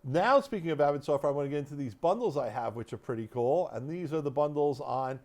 Now, speaking of Avid software, I want to get into these bundles I have, which are pretty cool. And these are the bundles on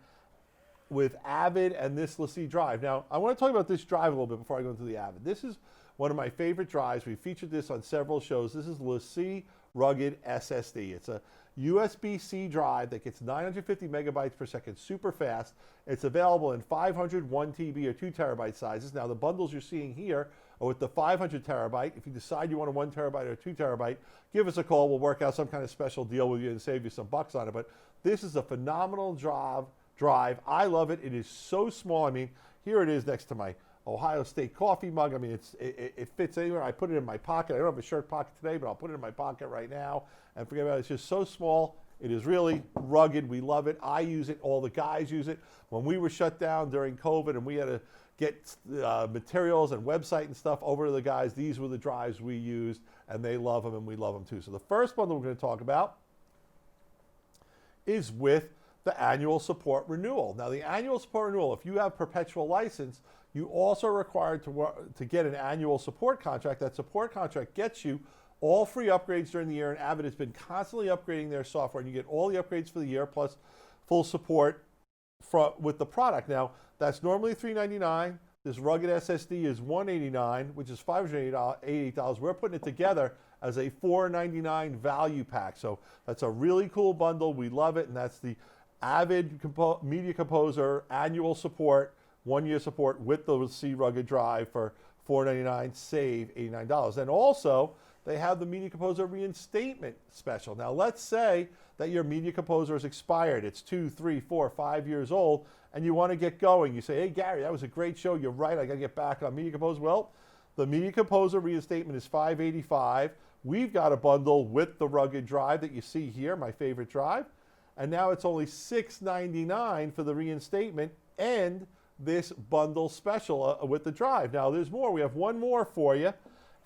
with Avid and this LaCie drive. Now, I want to talk about this drive a little bit before I go into the Avid. This is one of my favorite drives. We featured this on several shows. This is LaCie Rugged SSD. It's a USB-C drive that gets 950 megabytes per second, super fast. It's available in 500, 1 TB, or 2 terabyte sizes. Now, the bundles you're seeing here are with the 500 terabyte. If you decide you want a 1 terabyte or a 2 terabyte, give us a call. We'll work out some kind of special deal with you and save you some bucks on it. But this is a phenomenal drive. I love it. It is so small. I mean, here it is next to my Ohio State coffee mug. I mean, it fits anywhere. I put it in my pocket. I don't have a shirt pocket today, but I'll put it in my pocket right now. And forget about it. It's just so small. It is really rugged. We love it. I use it. All the guys use it. When we were shut down during COVID and we had to get materials and website and stuff over to the guys, these were the drives we used, and they love them, and we love them too. So the first bundle we're going to talk about is with the annual support renewal. Now, the annual support renewal, if you have perpetual license, you also are required to get an annual support contract. That support contract gets you all free upgrades during the year, and Avid has been constantly upgrading their software, and you get all the upgrades for the year plus full support with the product. Now, that's normally $399. This rugged SSD is $189, which is $588. We're putting it together as a $499 value pack. So that's a really cool bundle. We love it, and that's the Avid Media Composer annual support, 1 year support with the LaCie Rugged drive for $499, save $89. And also, they have the Media Composer Reinstatement Special. Now, let's say that your Media Composer is expired. It's 2, 3, 4, 5 years old, and you want to get going. You say, hey, Gary, that was a great show. You're right. I got to get back on Media Composer. Well, the Media Composer Reinstatement is $585. We've got a bundle with the Rugged drive that you see here, my favorite drive. And now it's only $699 for the reinstatement and this bundle special with the drive. Now, there's more. We have one more for you.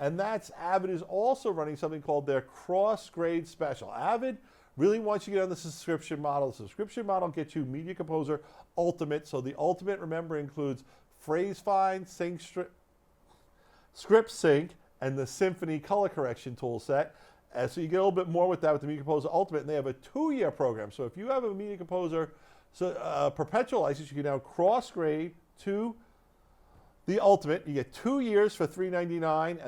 And that's Avid is also running something called their cross-grade special. Avid really wants you to get on the subscription model. The subscription model gets you Media Composer Ultimate. So the Ultimate, remember, includes phrase find, script sync, and the Symphony color correction tool set. So you get a little bit more with that with the Media Composer Ultimate, and they have a 2-year program. So if you have a Media Composer perpetual license, you can now cross-grade to the Ultimate. You get 2 years for $399,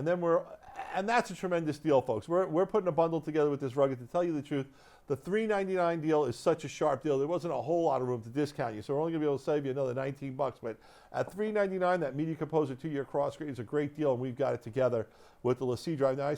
and that's a tremendous deal, folks. We're putting a bundle together with this Rugged. To tell you the truth, the $399 deal is such a sharp deal. There wasn't a whole lot of room to discount you, so we're only going to be able to save you another 19 bucks. But at $399, that Media Composer 2-year cross-grade is a great deal, and we've got it together with the LaCie drive. Now,